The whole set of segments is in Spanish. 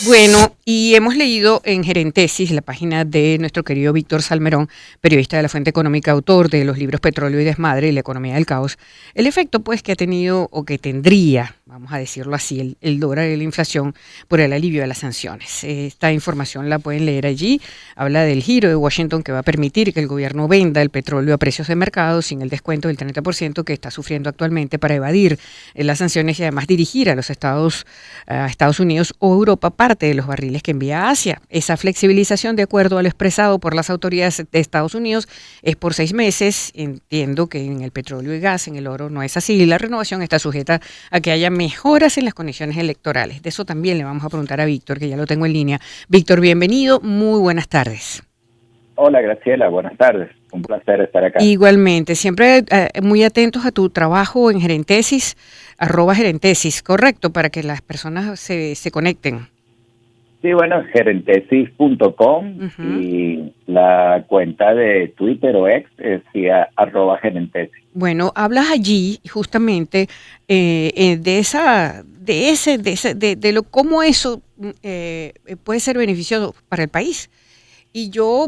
Bueno, y hemos leído en Gerentesis, la página de nuestro querido Víctor Salmerón, periodista de La Fuente Económica, autor de los libros Petróleo y Desmadre y La Economía del Caos, el efecto pues que ha tenido o que tendría, vamos a decirlo así, el dólar y la inflación por el alivio de las sanciones. Esta información la pueden leer allí. Habla del giro de Washington que va a permitir que el gobierno venda el petróleo a precios de mercado sin el descuento del 30% que está sufriendo actualmente para evadir las sanciones y además dirigir a Estados Unidos o Europa parte de los barriles que envía a Asia. Esa flexibilización, de acuerdo a lo expresado por las autoridades de Estados Unidos, es por 6 meses. Entiendo que en el petróleo y gas, en el oro, no es así. La renovación está sujeta a que haya mejoras en las condiciones electorales. De eso también le vamos a preguntar a Víctor, que ya lo tengo en línea. Víctor, bienvenido. Muy buenas tardes. Hola Graciela, buenas tardes. Un placer estar acá. Igualmente, siempre muy atentos a tu trabajo en Gerentesis, @Gerentesis, correcto, para que las personas se conecten. Sí, bueno, gerentesis.com Ujú. y la cuenta de Twitter o X es @gerentesis. Bueno, hablas allí justamente de lo cómo eso puede ser beneficioso para el país. Y yo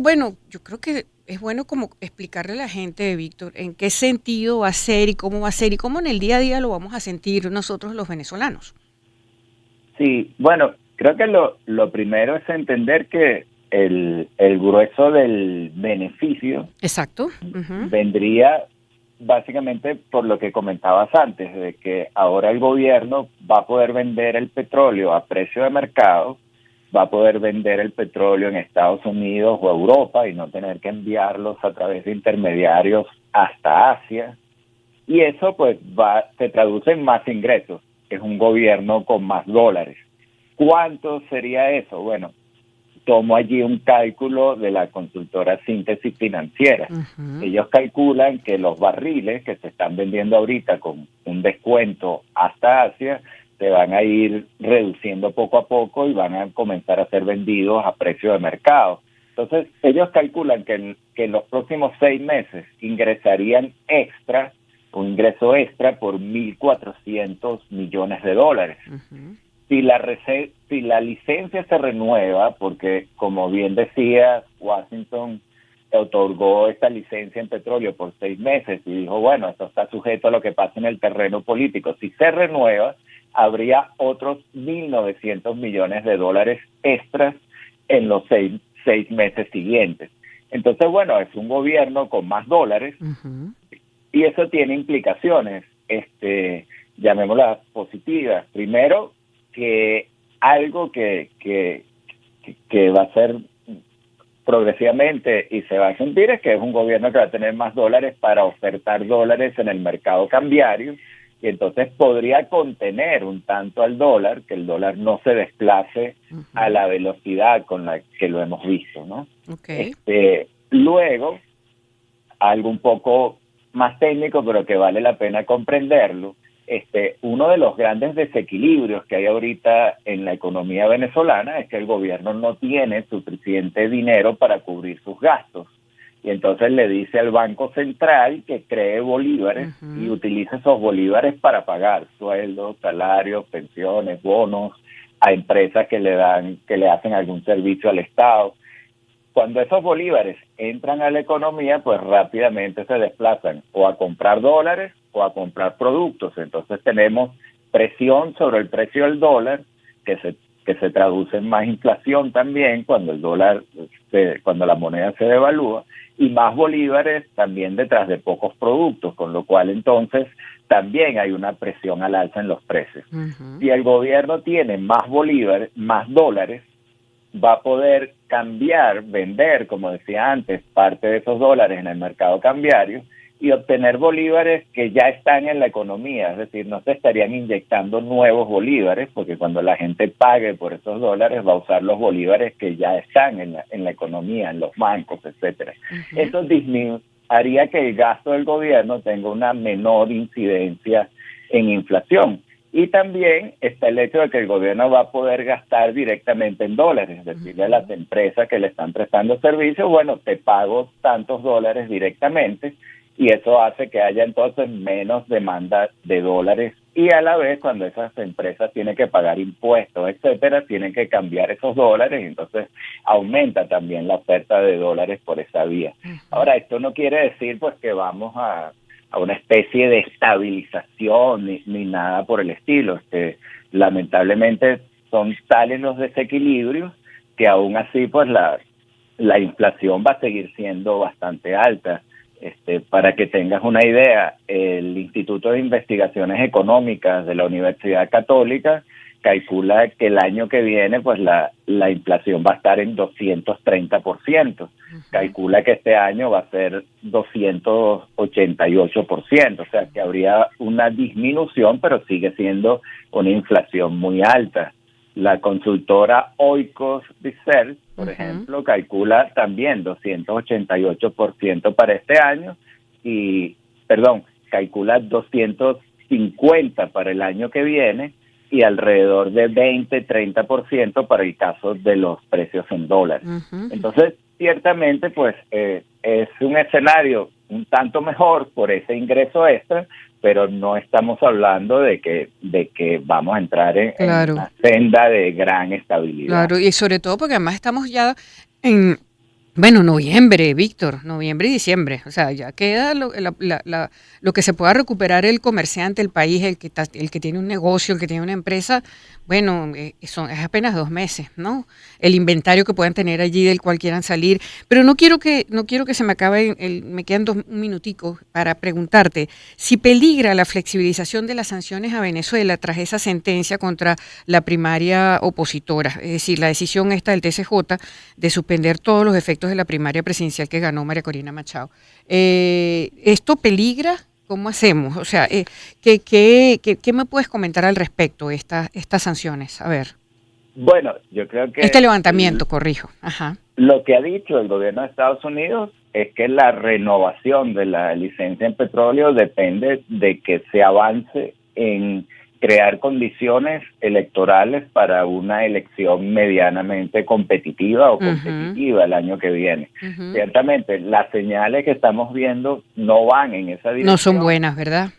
creo que es bueno como explicarle a la gente, Víctor, en qué sentido va a ser y cómo va a ser y cómo en el día a día lo vamos a sentir nosotros los venezolanos. Sí, bueno, creo que lo primero es entender que el grueso del beneficio Exacto. Ujú. vendría básicamente por lo que comentabas antes, de que ahora el gobierno va a poder vender el petróleo a precio de mercado, va a poder vender el petróleo en Estados Unidos o Europa y no tener que enviarlos a través de intermediarios hasta Asia. Y eso pues se traduce en más ingresos, es un gobierno con más dólares. ¿Cuánto sería eso? Bueno, tomo allí un cálculo de la consultora Síntesis Financiera. Ujú. Ellos calculan que los barriles que se están vendiendo ahorita con un descuento hasta Asia se van a ir reduciendo poco a poco y van a comenzar a ser vendidos a precio de mercado. Entonces, ellos calculan que en los próximos 6 meses ingresarían extra, un ingreso extra por 1.400 millones de dólares. Ujú. Si la licencia se renueva, porque como bien decía, Washington otorgó esta licencia en petróleo por 6 meses y dijo, bueno, esto está sujeto a lo que pasa en el terreno político. Si se renueva, habría otros 1.900 millones de dólares extras en los seis meses siguientes. Entonces, bueno, es un gobierno con más dólares Ujú. y eso tiene implicaciones, llamémoslas positivas. Primero, que algo que va a ser progresivamente y se va a sentir es que es un gobierno que va a tener más dólares para ofertar dólares en el mercado cambiario y entonces podría contener un tanto al dólar, que el dólar no se desplace a Ujú. la velocidad con la que lo hemos visto, ¿no? Ok. Luego, algo un poco más técnico, pero que vale la pena comprenderlo. Uno de los grandes desequilibrios que hay ahorita en la economía venezolana es que el gobierno no tiene suficiente dinero para cubrir sus gastos. Y entonces le dice al Banco Central que cree bolívares y Ujú. utilice esos bolívares para pagar sueldos, salarios, pensiones, bonos a empresas que le hacen algún servicio al Estado. Cuando esos bolívares entran a la economía, pues rápidamente se desplazan o a comprar dólares o a comprar productos. Entonces tenemos presión sobre el precio del dólar, que se traduce en más inflación también cuando el dólar, cuando la moneda se devalúa, y más bolívares también detrás de pocos productos, con lo cual entonces también hay una presión al alza en los precios. Ujú. Si el gobierno tiene más bolívares, más dólares, va a poder cambiar, vender, como decía antes, parte de esos dólares en el mercado cambiario y obtener bolívares que ya están en la economía, es decir, no se estarían inyectando nuevos bolívares, porque cuando la gente pague por esos dólares va a usar los bolívares que ya están en la economía, en los bancos, etcétera. Ujú. Eso haría que el gasto del gobierno tenga una menor incidencia en inflación. Y también está el hecho de que el gobierno va a poder gastar directamente en dólares, es decir, a las Ujú. empresas que le están prestando servicios, bueno, te pago tantos dólares directamente y eso hace que haya entonces menos demanda de dólares y a la vez cuando esas empresas tienen que pagar impuestos, etcétera, tienen que cambiar esos dólares, entonces aumenta también la oferta de dólares por esa vía. Ahora, esto no quiere decir pues que vamos a una especie de estabilización ni nada por el estilo. Lamentablemente son tales los desequilibrios que aún así pues la inflación va a seguir siendo bastante alta. Para que tengas una idea, el Instituto de Investigaciones Económicas de la Universidad Católica calcula que el año que viene pues la inflación va a estar en 230%. Calcula que este año va a ser 288%, o sea que habría una disminución, pero sigue siendo una inflación muy alta. La consultora Oikos Research, por ejemplo, calcula también 288% para este año calcula 250 para el año que viene y alrededor de 20-30% para el caso de los precios en dólares. Entonces, ciertamente, pues es un escenario un tanto mejor por ese ingreso extra, pero no estamos hablando de que vamos a entrar en una senda de gran estabilidad. Claro, y sobre todo porque además estamos ya en, bueno, noviembre, Víctor, noviembre y diciembre, o sea, ya queda lo que se pueda recuperar el comerciante, el país, el que tiene un negocio, el que tiene una empresa, bueno, es apenas 2 meses, ¿no? El inventario que puedan tener allí del cual quieran salir, pero no quiero que se me acabe, me quedan un minutico para preguntarte si peligra la flexibilización de las sanciones a Venezuela tras esa sentencia contra la primaria opositora, es decir, la decisión esta del TCJ de suspender todos los efectos de la primaria presidencial que ganó María Corina Machado. ¿Esto peligra? ¿Cómo hacemos? O sea, ¿qué me puedes comentar al respecto, estas sanciones? A ver. Bueno, yo creo que... Este levantamiento, corrijo. Ajá. Lo que ha dicho el gobierno de Estados Unidos es que la renovación de la licencia en petróleo depende de que se avance en crear condiciones electorales para una elección medianamente competitiva o competitiva el año que viene. Ciertamente, las señales que estamos viendo no van en esa dirección. No son buenas, ¿verdad?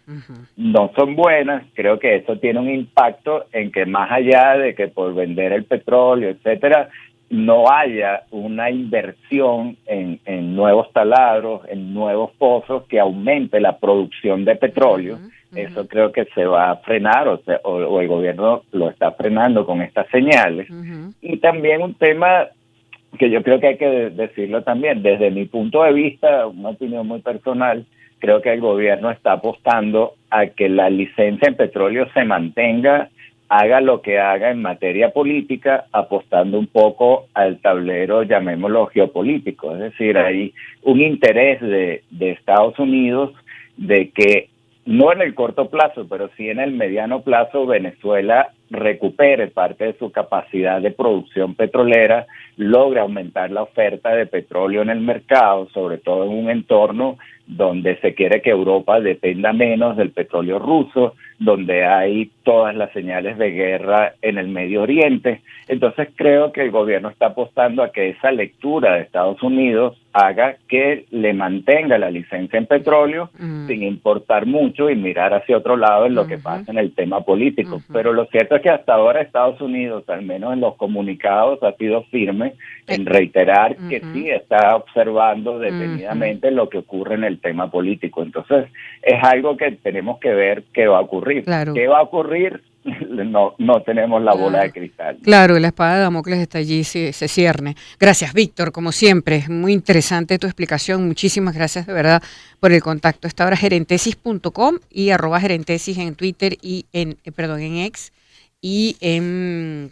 No son buenas. Creo que eso tiene un impacto en que más allá de que por vender el petróleo, etcétera, no haya una inversión en nuevos taladros, en nuevos pozos que aumente la producción de petróleo. Eso creo que se va a frenar o el gobierno lo está frenando con estas señales. Y también un tema que yo creo que hay que decirlo también, desde mi punto de vista, una opinión muy personal, creo que el gobierno está apostando a que la licencia en petróleo se mantenga, haga lo que haga en materia política, apostando un poco al tablero, llamémoslo geopolítico. Es decir, hay un interés de Estados Unidos de que no en el corto plazo, pero sí en el mediano plazo, Venezuela recupere parte de su capacidad de producción petrolera, logre aumentar la oferta de petróleo en el mercado, sobre todo en un entorno donde se quiere que Europa dependa menos del petróleo ruso, donde hay todas las señales de guerra en el Medio Oriente. Entonces creo que el gobierno está apostando a que esa lectura de Estados Unidos haga que le mantenga la licencia en petróleo sin importar mucho y mirar hacia otro lado en lo que pasa en el tema político. Pero lo cierto es que hasta ahora Estados Unidos, al menos en los comunicados, ha sido firme en reiterar que sí está observando detenidamente lo que ocurre en el tema político. Entonces es algo que tenemos que ver qué va a ocurrir. Claro. ¿Qué va a ocurrir? No tenemos la bola de cristal. Claro, la espada de Damocles está allí, se cierne. Gracias, Víctor, como siempre. Muy interesante tu explicación. Muchísimas gracias de verdad por el contacto. Esta hora gerentesis.com y @gerentesis en Twitter y en X y en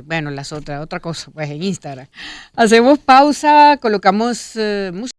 bueno, otra cosa, pues en Instagram. Hacemos pausa, colocamos música.